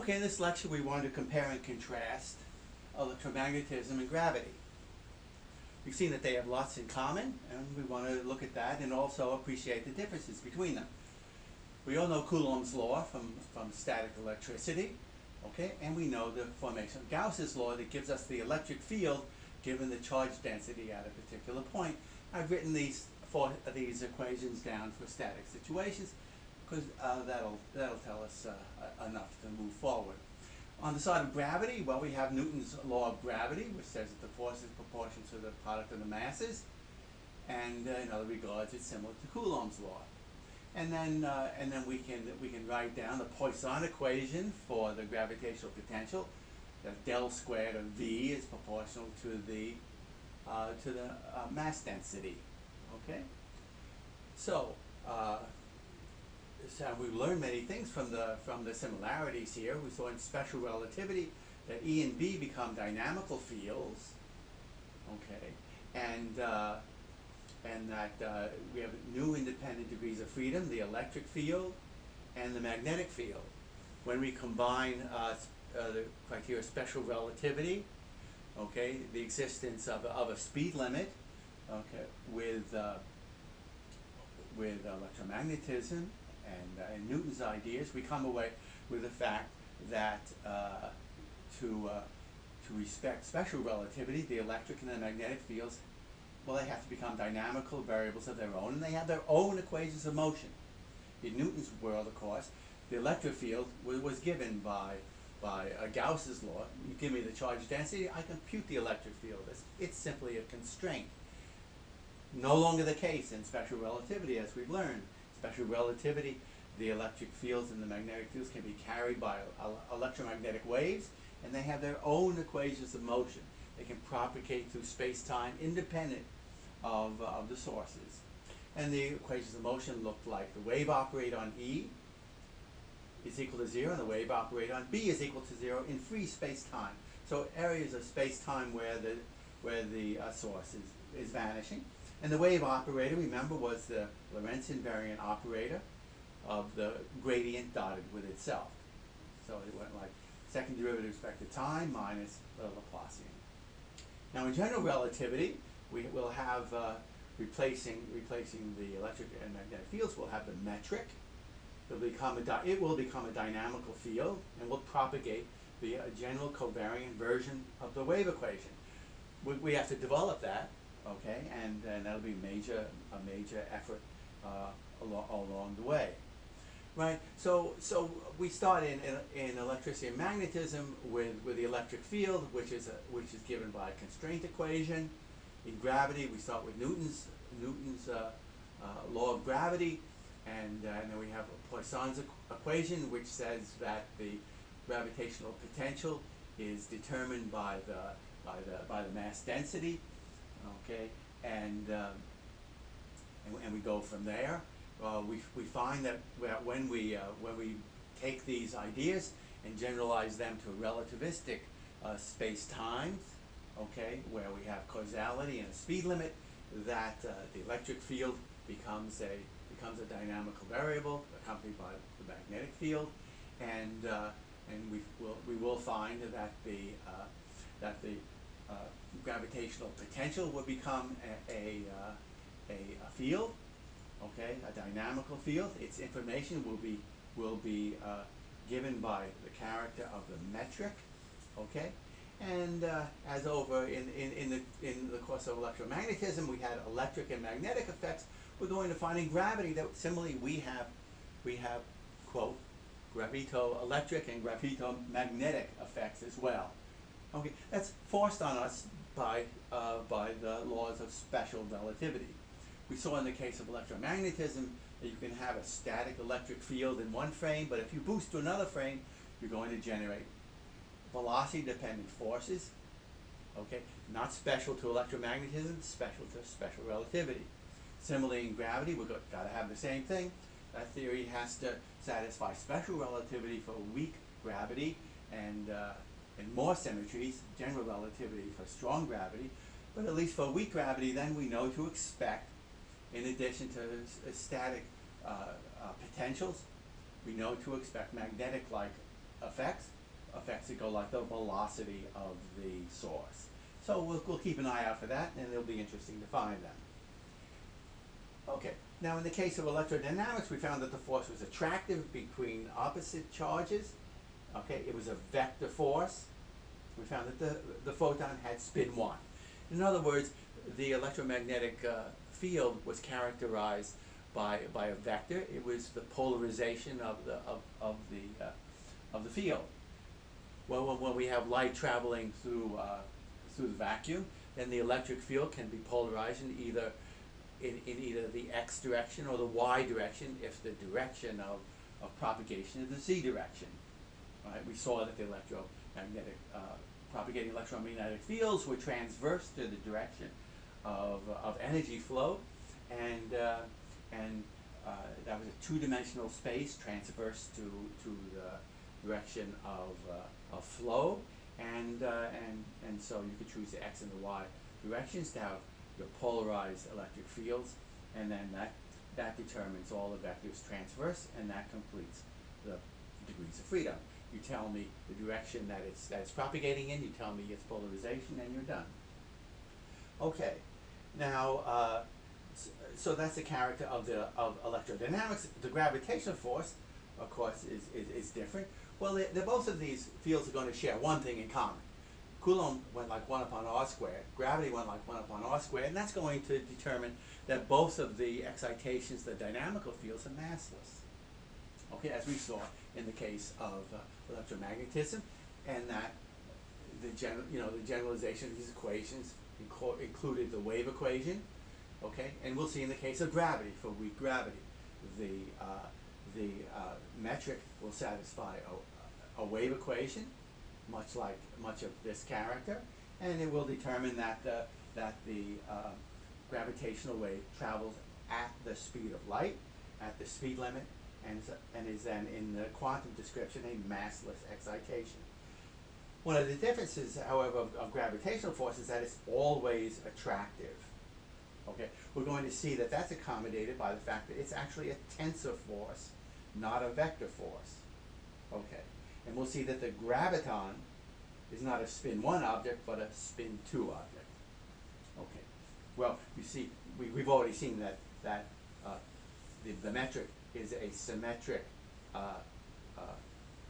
Okay, in this lecture we want to compare and contrast electromagnetism and gravity. We've seen that they have lots in common, and we want to look at that and also appreciate the differences between them. We all know Coulomb's law from static electricity, okay, and we know the formation of Gauss's law that gives us the electric field given the charge density at a particular point. I've written these equations down for static situations because that'll tell us enough to move forward. On the side of gravity, well, we have Newton's law of gravity, which says that the force is proportional to the product of the masses, and in other regards, it's similar to Coulomb's law. And then we can write down the Poisson equation for the gravitational potential. That del squared of V is proportional to the mass density. Okay. So we've learned many things from the similarities here. We saw in special relativity that E and B become dynamical fields. Okay, and that we have new independent degrees of freedom, the electric field and the magnetic field. When we combine the criteria of special relativity, okay, the existence of a speed limit, okay, with electromagnetism and Newton's ideas, we come away with the fact that to respect special relativity, the electric and the magnetic fields, well, they have to become dynamical variables of their own, and they have their own equations of motion. In Newton's world, of course, the electric field was given by Gauss's law. You give me the charge density, I compute the electric field. It's simply a constraint. No longer the case in special relativity, as we've learned. Special relativity, the electric fields and the magnetic fields can be carried by electromagnetic waves, and they have their own equations of motion. They can propagate through space-time independent of the sources. And the equations of motion look like the wave operator on E is equal to 0, and the wave operator on B is equal to 0 in free space-time. So areas of space-time where the source is vanishing. And the wave operator, remember, was the Lorentz invariant operator of the gradient dotted with itself. So it went like second derivative with respect to time minus the Laplacian. Now in general relativity, we will have replacing the electric and magnetic fields, we'll have the metric. It will become a dynamical field and will propagate via a general covariant version of the wave equation. We have to develop that, okay, and that'll be a major effort along the way, right? So we start in electricity and magnetism with the electric field, which is given by a constraint equation. In gravity, we start with Newton's law of gravity, and then we have Poisson's equation, which says that the gravitational potential is determined by the mass density. Okay, and we go from there. We find that when we take these ideas and generalize them to relativistic space-times, okay, where we have causality and a speed limit, that the electric field becomes a dynamical variable accompanied by the magnetic field, and we will find that the gravitational potential will become a field, okay, a dynamical field. Its information will be given by the character of the metric, okay. And as over in the course of electromagnetism, we had electric and magnetic effects. We're going to find in gravity that similarly we have quote gravito-electric and gravito-magnetic effects as well. Okay, that's forced on us by the laws of special relativity. We saw in the case of electromagnetism that you can have a static electric field in one frame, but if you boost to another frame, you're going to generate velocity-dependent forces. Okay, not special to electromagnetism, special to special relativity. Similarly, in gravity, we've got to have the same thing. That theory has to satisfy special relativity for weak gravity and more symmetries, general relativity for strong gravity. But at least for weak gravity, then we know to expect, in addition to static potentials, we know to expect magnetic-like effects. effects that go like the velocity of the source. So we'll keep an eye out for that, and it'll be interesting to find them. Okay, now in the case of electrodynamics, we found that the force was attractive between opposite charges. Okay, it was a vector force. We found that the photon had spin 1. In other words, the electromagnetic field was characterized by a vector. It was the polarization of the field. Well, when we have light traveling through the vacuum, then the electric field can be polarized in either the x direction or the y direction if the direction of propagation is the z direction. Right? We saw that the propagating electromagnetic fields were transverse to the direction of energy flow, and that was a two-dimensional space transverse to the direction of flow, and so you could choose the x and the y directions to have your polarized electric fields, and then that determines all the vectors transverse, and that completes the degrees of freedom. You tell me the direction that it's propagating in, you tell me its polarization, and you're done. Okay, now so that's the character of electrodynamics. The gravitational force, of course, is different. Well, both of these fields are going to share one thing in common. Coulomb went like 1 upon r squared. Gravity went like 1 upon r squared, and that's going to determine that both of the excitations, the dynamical fields, are massless. Okay, as we saw in the case of electromagnetism, and that the generalization of these equations included the wave equation. Okay, and we'll see in the case of gravity, for weak gravity, the metric will satisfy a wave equation, much of this character, and it will determine that the gravitational wave travels at the speed of light, at the speed limit, and is then in the quantum description a massless excitation. One of the differences, however, of gravitational force is that it's always attractive. Okay, we're going to see that that's accommodated by the fact that it's actually a tensor force, not a vector force. Okay, and we'll see that the graviton is not a spin 1 object, but a spin 2 object. Okay, well, you see, we've already seen that the metric is a symmetric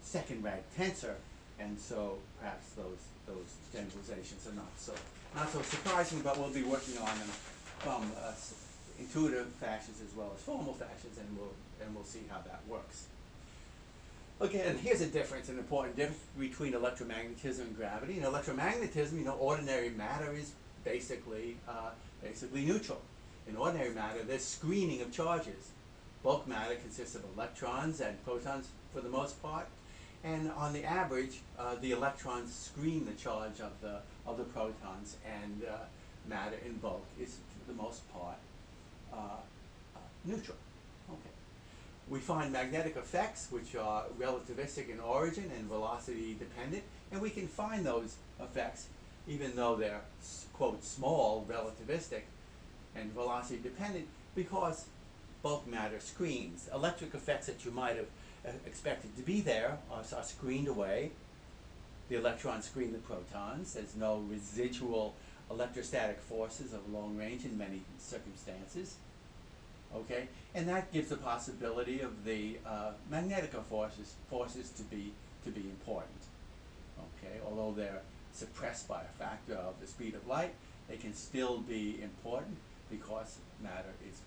second rank tensor, and so perhaps those generalizations are not so surprising, but we'll be working on them from intuitive fashions as well as formal fashions, and we'll see how that works. Okay, and here's a difference, an important difference between electromagnetism and gravity. In electromagnetism, ordinary matter is basically neutral. In ordinary matter, there's screening of charges. Bulk matter consists of electrons and protons for the most part, and on the average, the electrons screen the charge of the protons, and matter in bulk is for the most part neutral. Okay. We find magnetic effects which are relativistic in origin and velocity dependent, and we can find those effects even though they're, quote, small, relativistic, and velocity dependent, because bulk matter screens. Electric effects that you might have expected to be there are screened away. The electrons screen the protons. There's no residual electrostatic forces of long range in many circumstances. Okay, and that gives the possibility of the magnetic forces to be important. Okay, although they're suppressed by a factor of the speed of light, they can still be important because matter is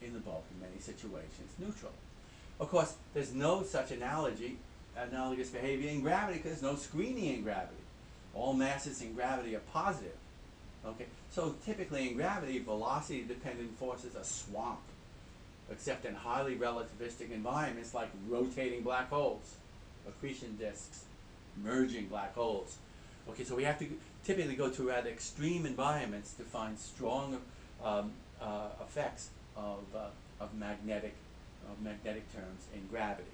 in the bulk in many situations neutral. Of course, there's no such analogous behavior in gravity, because there's no screening in gravity. All masses in gravity are positive. Okay, so typically in gravity, velocity-dependent forces are swamped, except in highly relativistic environments like rotating black holes, accretion disks, merging black holes. Okay, so we have to typically go to rather extreme environments to find strong effects of magnetic terms in gravity.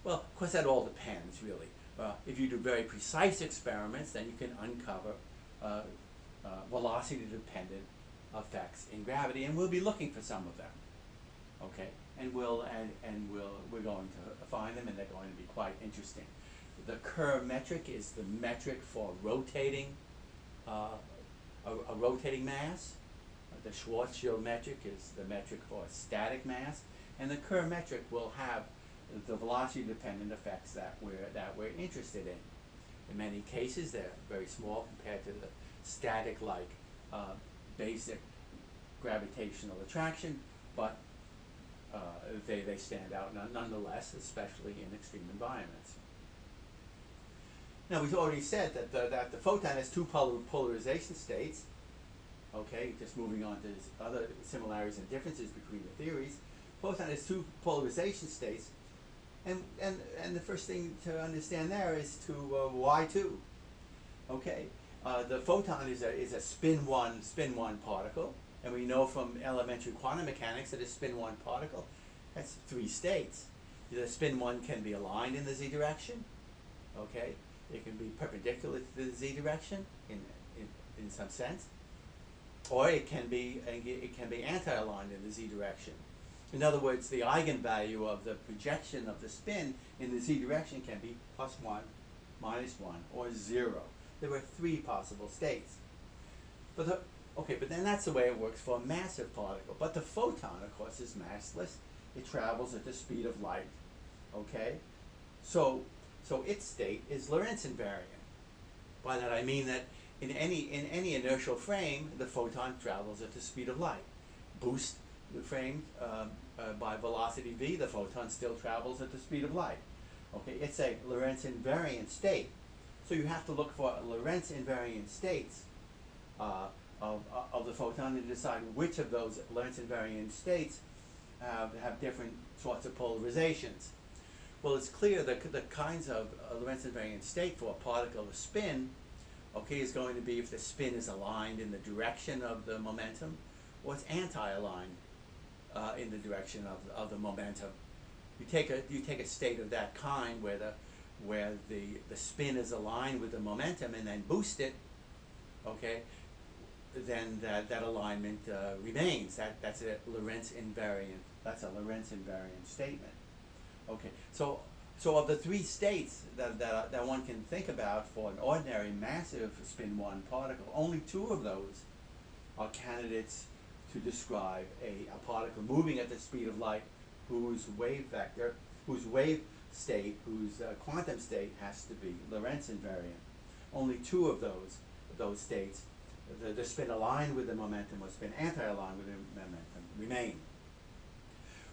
Well, of course, that all depends, really. If you do very precise experiments, then you can uncover velocity-dependent effects in gravity, and we'll be looking for some of them. Okay, and we're going to find them, and they're going to be quite interesting. The Kerr metric is the metric for rotating a rotating mass. The Schwarzschild metric is the metric for a static mass, and the Kerr metric will have the velocity-dependent effects that we're interested in. In many cases, they're very small compared to the static-like basic gravitational attraction, but they stand out nonetheless, especially in extreme environments. Now, we've already said that the photon has two polarization states. Okay, just moving on to other similarities and differences between the theories. Photon has two polarization states, and the first thing to understand there is to why two. Okay, the photon is a spin one particle, and we know from elementary quantum mechanics that a spin one particle has three states. The spin one can be aligned in the z direction. Okay, it can be perpendicular to the z direction in some sense, or it can be anti-aligned in the z direction. In other words, the eigenvalue of the projection of the spin in the z direction can be +1, -1, or 0. There are three possible states. But then that's the way it works for a massive particle. But the photon, of course, is massless. It travels at the speed of light. Okay, so its state is Lorentz invariant. By that I mean that in any inertial frame, the photon travels at the speed of light. Boost the frame by velocity v, the photon still travels at the speed of light. Okay, it's a Lorentz invariant state. So you have to look for Lorentz invariant states of the photon and decide which of those Lorentz invariant states have different sorts of polarizations. Well, it's clear that the kinds of Lorentz invariant state for a particle of spin, okay, is going to be if the spin is aligned in the direction of the momentum, or it's anti-aligned in the direction of the momentum. You take a state of that kind where the spin is aligned with the momentum and then boost it, okay, then that alignment remains. That's a Lorentz invariant. That's a Lorentz invariant statement. Okay, so of the three states that one can think about for an ordinary massive spin one particle, only two of those are candidates to describe a particle moving at the speed of light whose wave vector, whose wave state, whose quantum state has to be Lorentz invariant. Only two of those states, the spin aligned with the momentum or spin anti-aligned with the momentum, remain.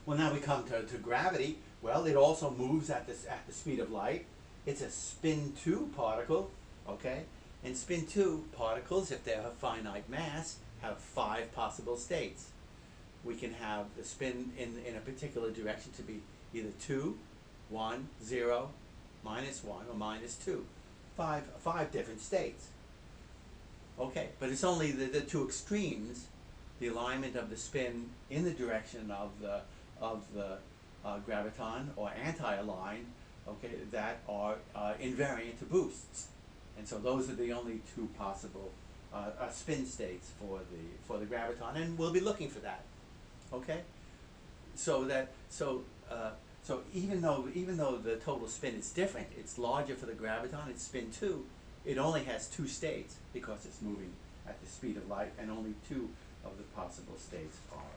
Well, now we come to gravity. Well, it also moves at the speed of light. It's a spin 2 particle, okay? And spin 2 particles, if they have a finite mass, have 5 possible states. We can have the spin in a particular direction to be either 2, 1, 0, -1, or -2. Five different states. Okay, but it's only the two extremes, the alignment of the spin in the direction of the graviton or anti-aligned, okay, that are invariant to boosts, and so those are the only two possible spin states for the graviton, and we'll be looking for that. Okay, so even though the total spin is different, it's larger for the graviton. It's spin 2. It only has two states because it's moving at the speed of light, and only two of the possible states are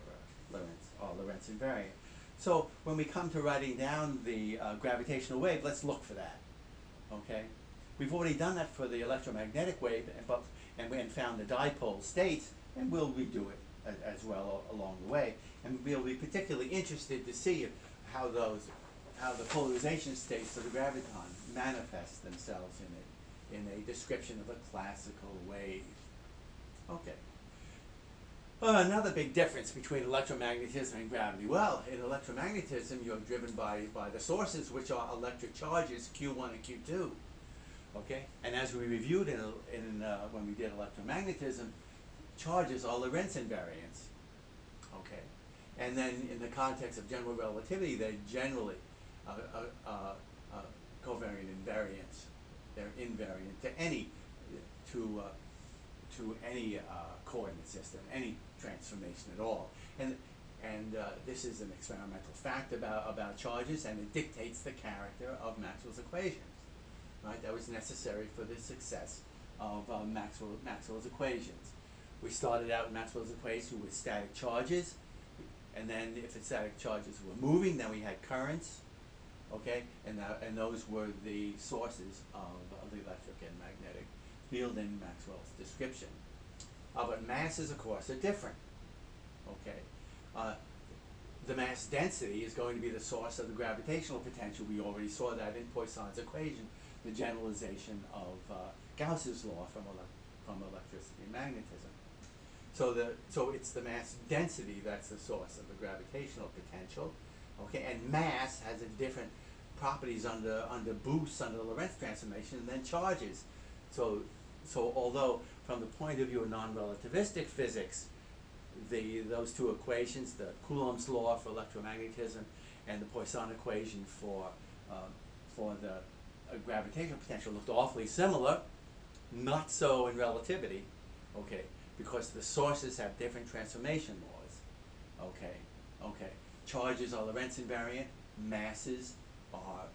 Lorentz invariant. So when we come to writing down the gravitational wave, let's look for that. Okay, we've already done that for the electromagnetic wave, and found the dipole states, and we'll redo it as well along the way. And we'll be particularly interested to see how the polarization states of the graviton manifest themselves in a description of a classical wave. Okay. Another big difference between electromagnetism and gravity. Well, in electromagnetism, you're driven by the sources, which are electric charges, Q1 and Q2. Okay, and as we reviewed when we did electromagnetism, charges are Lorentz invariants. Okay, and then in the context of general relativity, they're generally covariant invariants. They're invariant to any coordinate system, any transformation at all. And this is an experimental fact about charges, and it dictates the character of Maxwell's equations. right? That was necessary for the success of Maxwell's equations. We started out in Maxwell's equation with static charges, and then if the static charges were moving, then we had currents, okay, and those were the sources of the electric and magnetic field in Maxwell's description. But masses, of course, are different, okay. The mass density is going to be the source of the gravitational potential. We already saw that in Poisson's equation, the generalization of Gauss's law from electricity and magnetism. So it's the mass density that's the source of the gravitational potential, okay. And mass has a different properties under boosts under the Lorentz transformation than charges. So although from the point of view of non-relativistic physics, those two equations, the Coulomb's law for electromagnetism and the Poisson equation for the gravitational potential, looked awfully similar. Not so in relativity, okay, because the sources have different transformation laws. Okay. Charges are Lorentz invariant. Masses are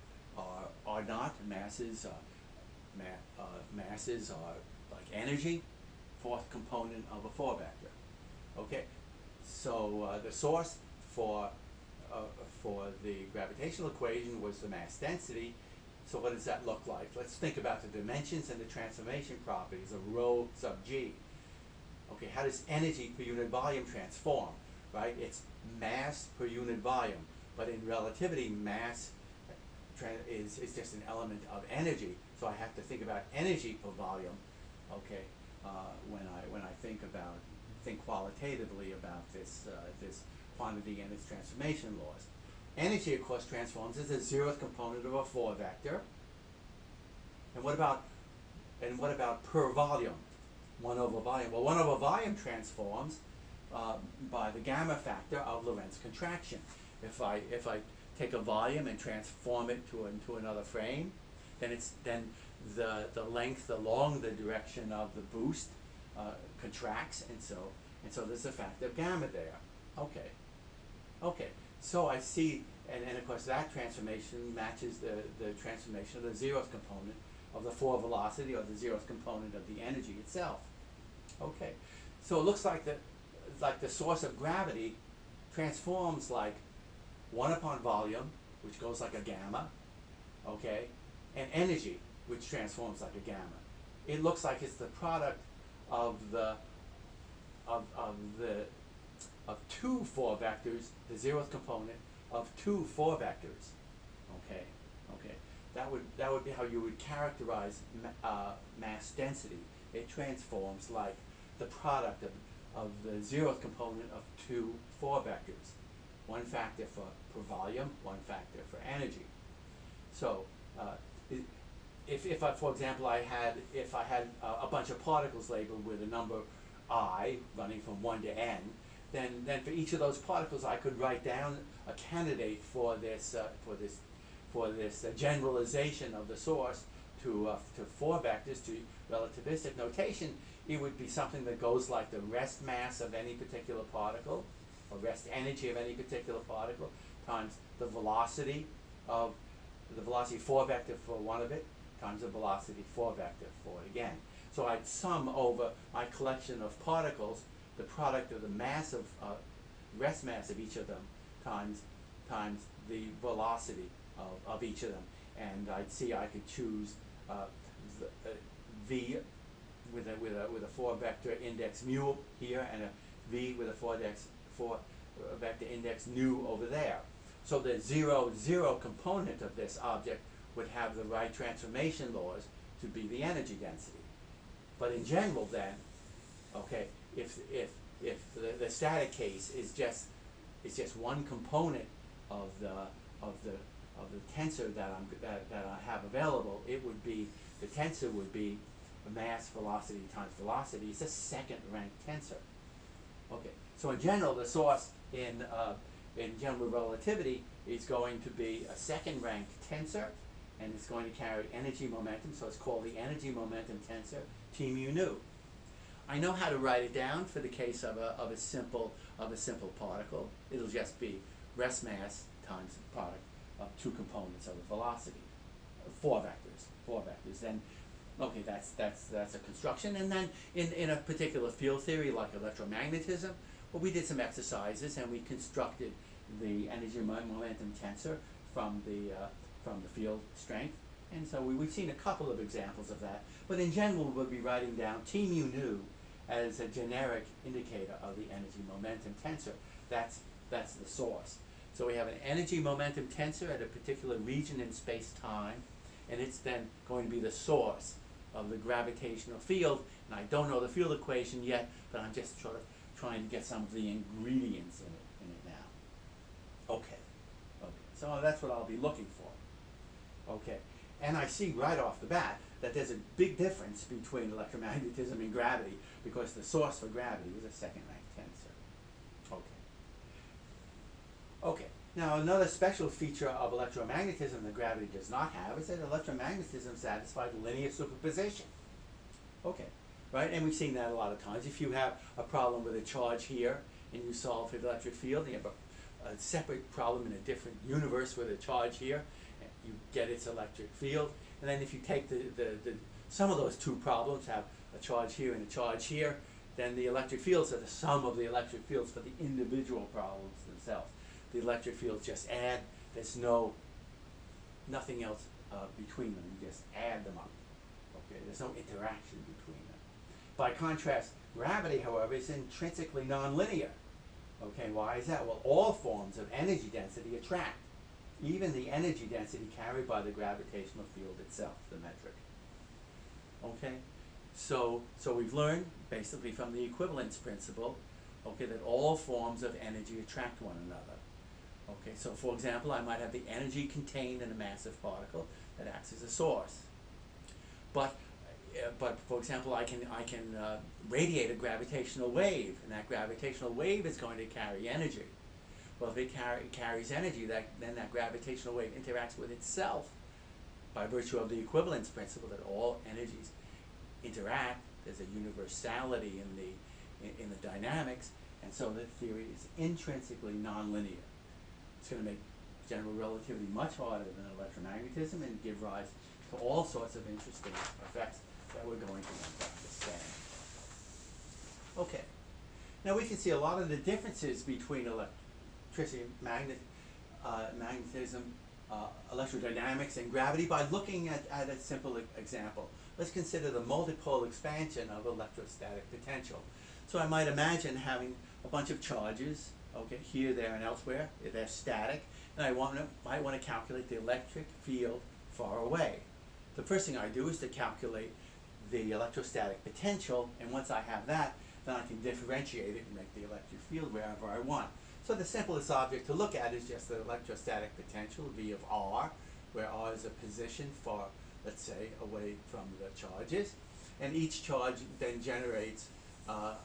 not. Masses are like energy, fourth component of a four vector. Okay, so the source for the gravitational equation was the mass density. So what does that look like? Let's think about the dimensions and the transformation properties of rho sub g. Okay, how does energy per unit volume transform? Right, it's mass per unit volume, but in relativity, mass is just an element of energy. So I have to think about energy per volume. Okay, when I think qualitatively about this quantity and its transformation laws. Energy, of course, transforms as a zeroth component of a four vector. And what about per volume? 1 over volume. Well, 1 over volume transforms by the gamma factor of Lorentz contraction. If I take a volume and transform it into another frame, then the length along the direction of the boost contracts, and so there's a factor of gamma there. Okay. So I see, and of course that transformation matches the transformation of the zeroth component of the four velocity, or the zeroth component of the energy itself. Okay, so it looks like the source of gravity transforms like 1 upon volume, which goes like a gamma, okay, and energy, which transforms like a gamma. It looks like it's the product of two four vectors, the zeroth component of two four vectors. Okay. That would be how you would characterize mass density. It transforms like the product of the zeroth component of two four vectors. One factor per volume, one factor for energy. So if I, for example, if I had a bunch of particles labeled with a number I running from 1 to n, then for each of those particles I could write down a candidate for this generalization of the source to four vectors, to relativistic notation. It would be something that goes like the rest mass of any particular particle, or rest energy of any particular particle, times the velocity four vector for one of it, times the velocity four vector for it again. So I'd sum over my collection of particles the product of the mass of rest mass of each of them times the velocity of each of them, and I'd see I could choose v with a four vector index mu here, and a v with a four vector index nu over there. So the 0, 0 component of this object would have the right transformation laws to be the energy density. But in general, then, okay, if the static case is just one component of the tensor that I have available, it would be, the tensor would be mass velocity times velocity. It's a second rank tensor. Okay, so in general, the source in general relativity is going to be a second rank tensor, and it's going to carry energy momentum, so it's called the energy momentum tensor T mu nu. I know how to write it down for the case of a simple particle. It'll just be rest mass times the product of two components of the velocity. Four vectors. Then, okay, that's a construction. And then in a particular field theory like electromagnetism, well, we did some exercises and we constructed the energy momentum tensor from the field strength. And so we've seen a couple of examples of that. But in general, we'll be writing down T mu nu as a generic indicator of the energy momentum tensor. That's the source. So we have an energy momentum tensor at a particular region in space-time, and it's then going to be the source of the gravitational field. And I don't know the field equation yet, but I'm just sort of trying to get some of the ingredients in it now. Okay. So that's what I'll be looking for. Okay. And I see right off the bat that there's a big difference between electromagnetism and gravity, because the source for gravity was a second-rank tensor. Okay. Now another special feature of electromagnetism that gravity does not have is that electromagnetism satisfies linear superposition. Okay. Right? And we've seen that a lot of times. If you have a problem with a charge here and you solve for the electric field, you have a separate problem in a different universe with a charge here, you get its electric field. And then if you take the sum of those two problems, have a charge here and a charge here, then the electric fields are the sum of the electric fields for the individual problems themselves. The electric fields just add. There's nothing else between them. You just add them up. Okay, there's no interaction between them. By contrast, gravity, however, is intrinsically nonlinear. Okay, why is that? Well, all forms of energy density attract, even the energy density carried by the gravitational field itself, the metric. Okay, so we've learned basically from the equivalence principle, okay, that all forms of energy attract one another. Okay, so for example, I might have the energy contained in a massive particle that acts as a source. But for example, I can radiate a gravitational wave, and that gravitational wave is going to carry energy. Well, if it carries energy, then that gravitational wave interacts with itself by virtue of the equivalence principle that all energies interact. There's a universality in the dynamics, and so the theory is intrinsically nonlinear. It's going to make general relativity much harder than electromagnetism and give rise to all sorts of interesting effects that we're going to want to understand. Okay. Now we can see a lot of the differences between electricity, magnetism, electrodynamics, and gravity by looking at a simple example. Let's consider the multipole expansion of electrostatic potential. So I might imagine having a bunch of charges, okay, here, there, and elsewhere. They're static, and I might want to calculate the electric field far away. The first thing I do is to calculate the electrostatic potential, and once I have that, then I can differentiate it and make the electric field wherever I want. So the simplest object to look at is just the electrostatic potential, V of R, where R is a position for, let's say, away from the charges. And each charge then generates a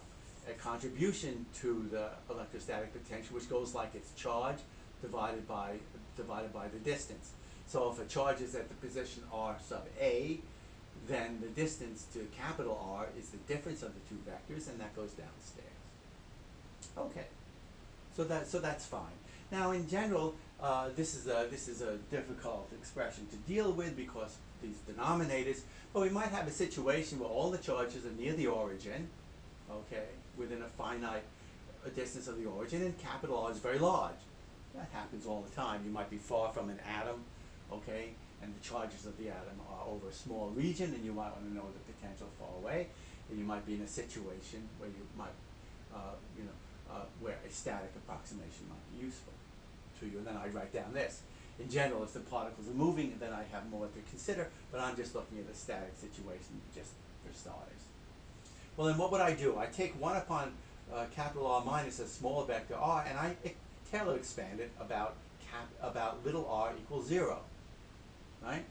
contribution to the electrostatic potential, which goes like its charge divided by the distance. So if a charge is at the position R sub A, then the distance to capital R is the difference of the two vectors, and that goes downstairs. Okay, so that's fine. Now, in general, this is a difficult expression to deal with because these denominators. But we might have a situation where all the charges are near the origin, okay, within a finite distance of the origin, and capital R is very large. That happens all the time. You might be far from an atom, okay, and the charges of the atom are over a small region, and you might want to know the potential far away. And you might be in a situation where you might, where a static approximation might be useful to you. And then I write down this. In general, if the particles are moving, then I have more to consider, but I'm just looking at a static situation just for starters. Well, then what would I do? I take 1 upon capital R minus a small vector R, and I Taylor expand it about little r equals 0. Right?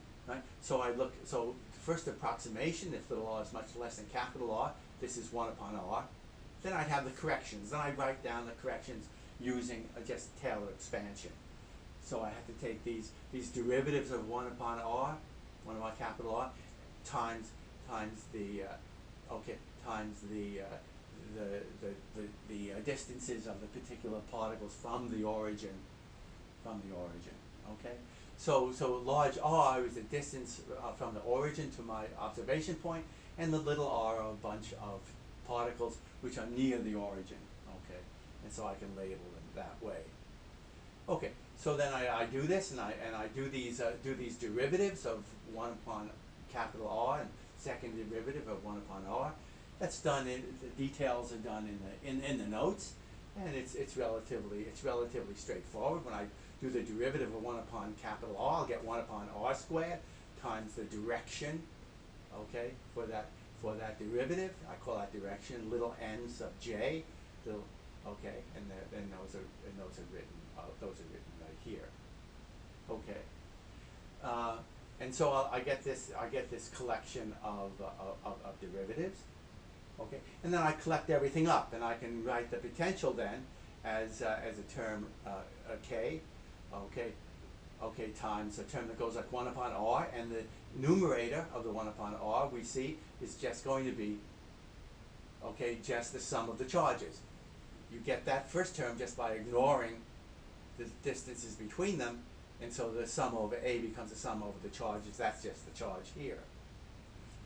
So so the first approximation, if little r is much less than capital R, this is 1 upon R. Then I'd have the corrections. Then I'd write down the corrections using just Taylor expansion. So I have to take these derivatives of 1 upon R, 1 upon capital R, times the distances of the particular particles from the origin. Okay. So large R is the distance from the origin to my observation point, and the little r are a bunch of particles which are near the origin, okay? And so I can label them that way. Okay, so then I do this, and I do these derivatives of 1 upon capital R and second derivative of 1 upon R. That's done in, the details are done in the notes, and it's relatively straightforward. When I do the derivative of 1 upon capital R, I'll get 1 upon R squared times the direction, okay, for that derivative. I call that direction little n sub j, little, okay, and then those are written right here, okay. And so I get this collection of derivatives, okay, and then I collect everything up, and I can write the potential then as a term k, okay, times a term that goes like 1 upon r, and the numerator of the 1 upon r we see is just going to be, okay, just the sum of the charges. You get that first term just by ignoring the distances between them, and so the sum over A becomes the sum over the charges. That's just the charge here.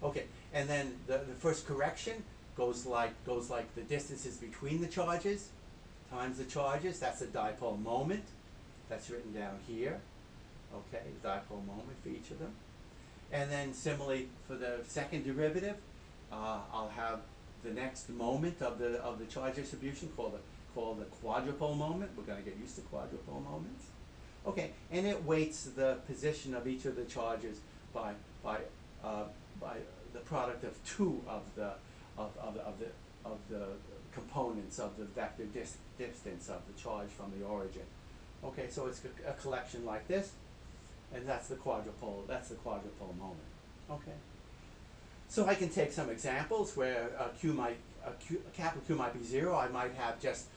Okay, and then the first correction goes like the distances between the charges times the charges. That's the dipole moment. That's written down here. Okay, the dipole moment for each of them. And then similarly for the second derivative, I'll have the next moment of the charge distribution called the quadrupole moment. We're going to get used to quadrupole moments. Okay, and it weights the position of each of the charges by the product of two of the components of the vector distance of the charge from the origin. Okay, so it's a collection like this, and that's the quadrupole moment. Okay, so I can take some examples where capital Q might be 0. I might have just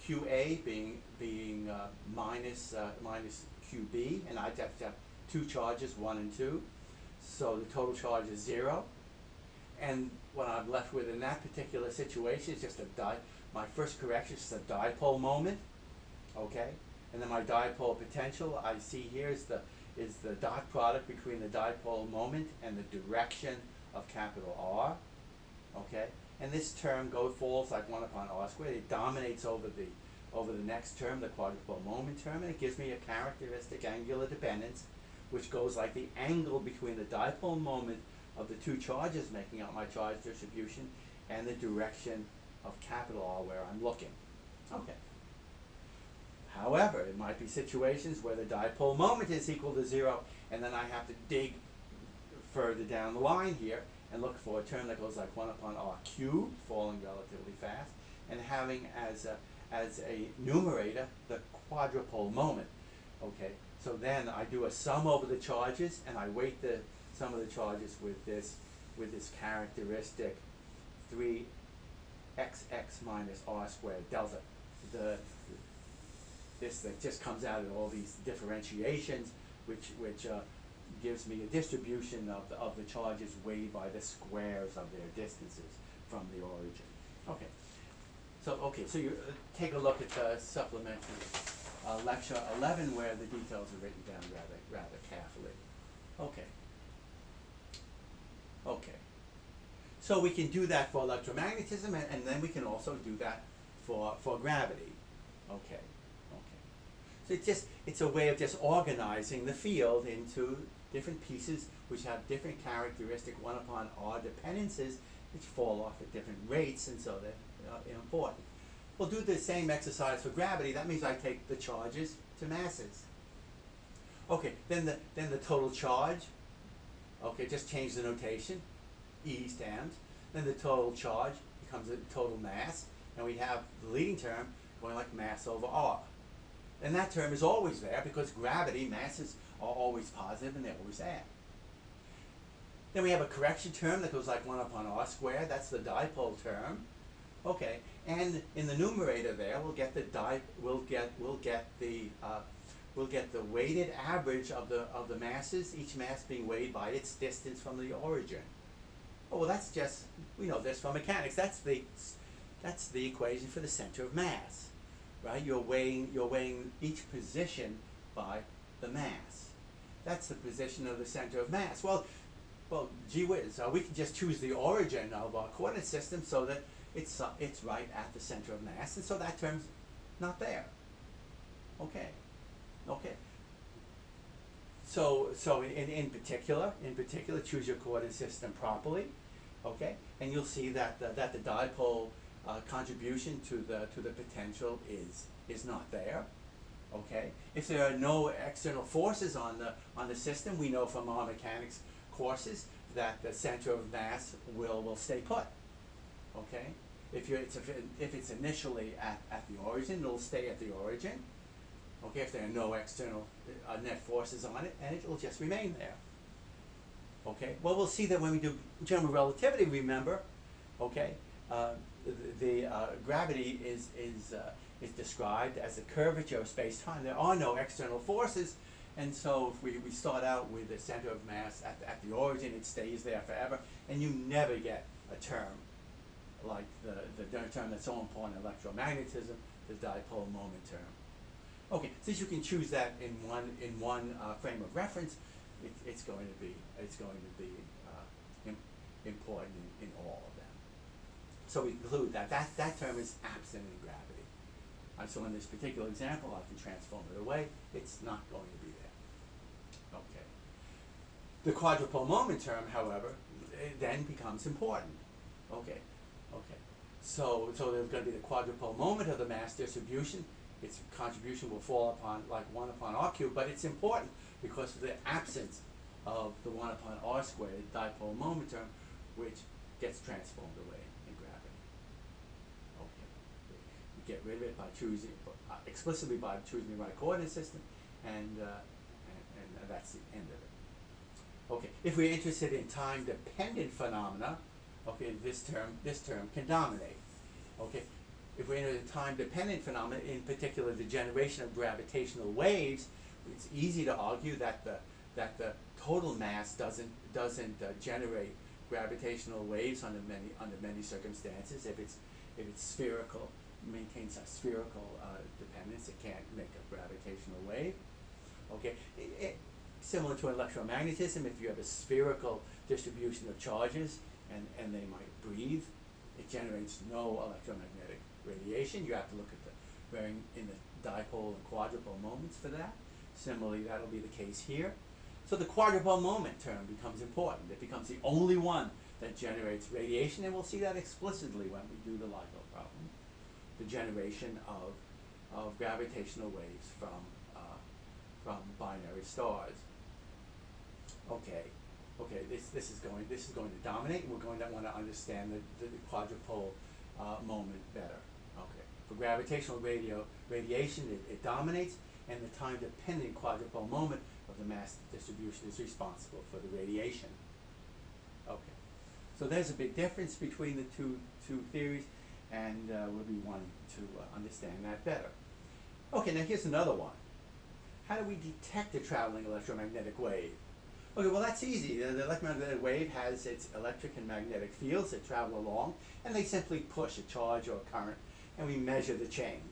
QA being minus QB, and I'd have to have two charges, 1 and 2. So the total charge is 0. And what I'm left with in that particular situation is just my first correction is just a dipole moment, okay? And then my dipole potential I see here is the dot product between the dipole moment and the direction of capital R, okay? And this term falls like 1 upon R squared. It dominates over the next term, the quadrupole moment term, and it gives me a characteristic angular dependence, which goes like the angle between the dipole moment of the two charges making up my charge distribution and the direction of capital R where I'm looking. Okay. However, it might be situations where the dipole moment is equal to 0, and then I have to dig further down the line here and look for a term that goes like 1 upon R cubed, falling relatively fast, and having as a numerator the quadrupole moment. Okay, so then I do a sum over the charges, and I weight the sum of the charges with this characteristic 3xx minus r squared delta. This that just comes out of all these differentiations, which gives me a distribution of the charges weighed by the squares of their distances from the origin. Okay, so you take a look at the supplementary lecture 11, where the details are written down rather carefully. Okay. So we can do that for electromagnetism, and then we can also do that for gravity. Okay. So it's a way of just organizing the field into different pieces which have different characteristic 1 upon R dependences, which fall off at different rates, and so they're important. We'll do the same exercise for gravity. That means I take the charges to masses. Okay, then the total charge. Okay, just change the notation. E stands. Then the total charge becomes a total mass, and we have the leading term going like mass over R. And that term is always there because gravity, masses are always positive and they always add. Then we have a correction term that goes like 1 upon R squared. That's the dipole term. Okay, and in the numerator there, we'll get the weighted average of the masses, each mass being weighed by its distance from the origin. Oh, well, that's just, we know this from mechanics. That's the equation for the center of mass, right? You're weighing each position by the mass. That's the position of the center of mass. Well, gee whiz, we can just choose the origin of our coordinate system so that it's right at the center of mass, and so that term's not there. Okay, okay. So in particular, choose your coordinate system properly, okay, and you'll see that the dipole contribution to the potential is not there. Okay, if there are no external forces on the system, we know from our mechanics courses that the center of mass will stay put. Okay, if it's initially at the origin, it'll stay at the origin. Okay, if there are no external net forces on it, and it will just remain there. Okay, well, we'll see that when we do general relativity. Remember, okay, the gravity is described as the curvature of space-time. There are no external forces, and so if we start out with the center of mass at the origin, it stays there forever, and you never get a term like the term that's so important in electromagnetism, the dipole moment term. Okay, since you can choose that in one frame of reference, it's going to be important in all of them. So we conclude that term is absent in gravity. So in this particular example, I can transform it away. It's not going to be there. Okay. The quadrupole moment term, however, then becomes important. Okay. Okay. So there's going to be the quadrupole moment of the mass distribution. Its contribution will fall upon like 1 upon r cubed, but it's important because of the absence of the 1 upon r squared dipole moment term, which gets transformed away in gravity. Okay, we get rid of it by choosing explicitly by choosing the right coordinate system, and that's the end of it. Okay, if we're interested in time-dependent phenomena, okay, this term can dominate. Okay. If we're interested in time-dependent phenomena, in particular the generation of gravitational waves, it's easy to argue that the total mass doesn't generate gravitational waves under many circumstances. If it's spherical, maintains a spherical dependence, it can't make a gravitational wave. Okay, similar to electromagnetism, if you have a spherical distribution of charges and they might breathe, it generates no electromagnetic radiation. You have to look at the varying in the dipole and quadrupole moments for that. Similarly, that'll be the case here. So the quadrupole moment term becomes important. It becomes the only one that generates radiation, and we'll see that explicitly when we do the LIGO problem. The generation of gravitational waves from binary stars. Okay. Okay, this is going to dominate, and we're going to want to understand the quadrupole moment better. Okay, for gravitational radiation, it dominates, and the time-dependent quadrupole moment of the mass distribution is responsible for the radiation. Okay, so there's a big difference between the two theories, and we'll be wanting to understand that better. Okay, now here's another one. How do we detect a traveling electromagnetic wave? Okay, well that's easy. The electromagnetic wave has its electric and magnetic fields that travel along, and they simply push a charge or a current, and we measure the change.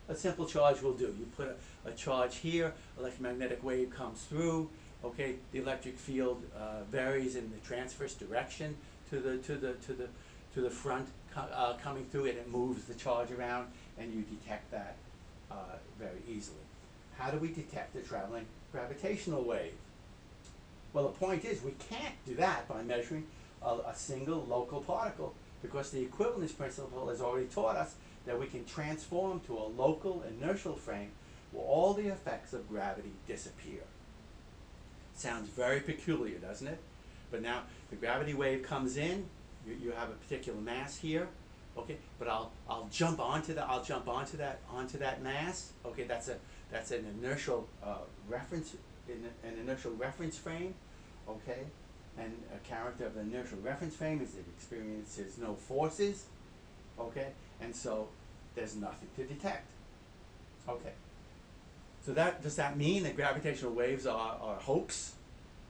A simple charge will do. You put a charge here, electromagnetic wave comes through. Okay, the electric field varies in the transverse direction to the front coming through, and it moves the charge around, and you detect that very easily. How do we detect a traveling gravitational wave? Well, the point is we can't do that by measuring a single local particle, because the equivalence principle has already taught us that we can transform to a local inertial frame where all the effects of gravity disappear. Sounds very peculiar, doesn't it? But now the gravity wave comes in. You have a particular mass here. Okay, but I'll jump onto that mass. Okay, that's an inertial reference. An inertial reference frame, okay, and a character of the inertial reference frame is it experiences no forces, okay, and so there's nothing to detect. Okay, so does that mean that gravitational waves are a hoax?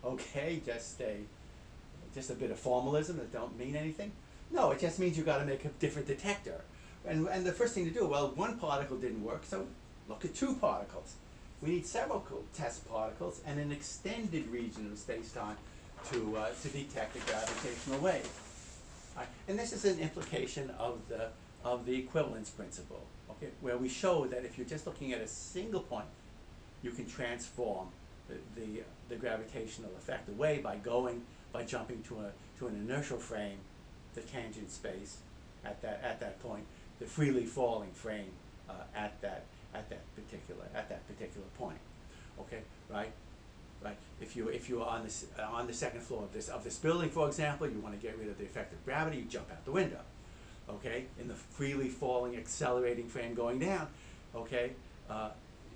Okay, just a bit of formalism that don't mean anything? No, it just means you've got to make a different detector. And the first thing to do, well, one particle didn't work, so look at two particles. we need several test particles and an extended region of space-time to detect a gravitational wave. Right? And this is an implication of the equivalence principle, okay, where we show that if you're just looking at a single point, you can transform the gravitational effect away by jumping to an inertial frame, the tangent space at that point, the freely falling frame at that particular point. Okay, right? Right. If you're on the second floor of this building, for example, you want to get rid of the effect of gravity, you jump out the window. Okay, in the freely falling, accelerating frame going down, okay,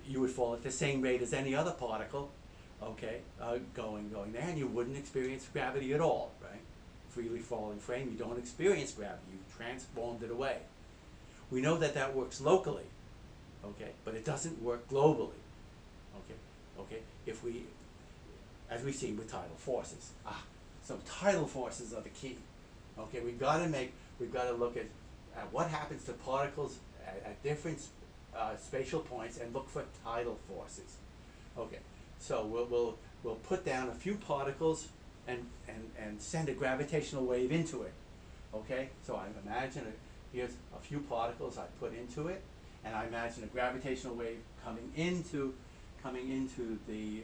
you would fall at the same rate as any other particle, okay, going there, and you wouldn't experience gravity at all, right? Freely falling frame, you don't experience gravity, you've transformed it away. We know that works locally, okay, but it doesn't work globally, okay. If we, as we've seen with tidal forces, so tidal forces are the key, okay. We've got to look at what happens to particles at different spatial points and look for tidal forces. Okay, so we'll put down a few particles and send a gravitational wave into it. Okay, so I imagine here's a few particles I put into it, and I imagine a gravitational wave coming into the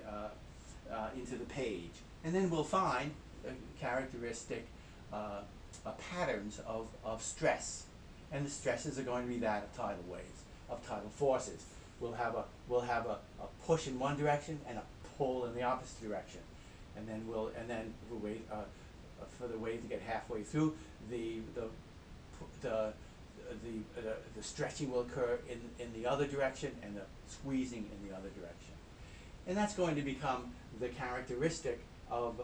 page, and then we'll find characteristic patterns of stress, and the stresses are going to be that of tidal waves, of tidal forces. We'll have a push in one direction and a pull in the opposite direction, and then we'll wait for the wave to get halfway through. The stretching will occur in the other direction, and the squeezing in the other direction, and that's going to become the characteristic of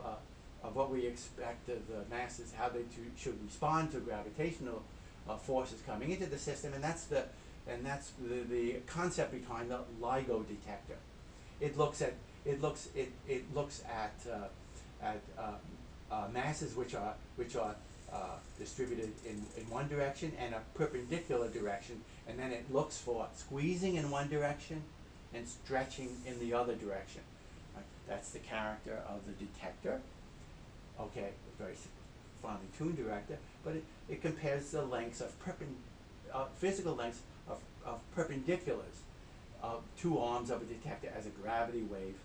what we expect of the masses, how they should respond to gravitational forces coming into the system, and that's the concept behind the LIGO detector. It looks at masses which are distributed in one direction and a perpendicular direction, and then it looks for squeezing in one direction and stretching in the other direction. Right? That's the character of the detector. Okay, a very finely tuned detector, but it compares the lengths of physical lengths of perpendiculars of two arms of a detector as a gravity wave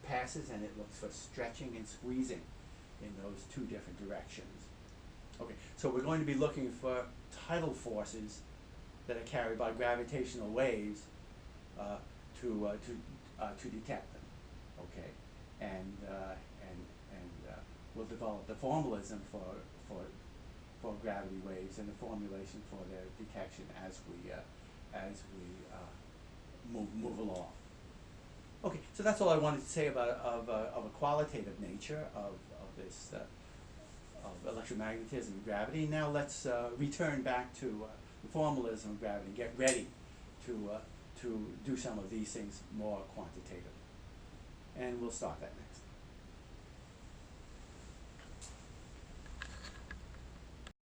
passes, and it looks for stretching and squeezing in those two different directions. Okay, so we're going to be looking for tidal forces that are carried by gravitational waves to detect them. Okay, and we'll develop the formalism for gravity waves and the formulation for their detection as we move along. Okay, so that's all I wanted to say about of a qualitative nature of this of electromagnetism and gravity. Now let's return back to the formalism of gravity. Get ready to do some of these things more quantitative, and we'll start that next.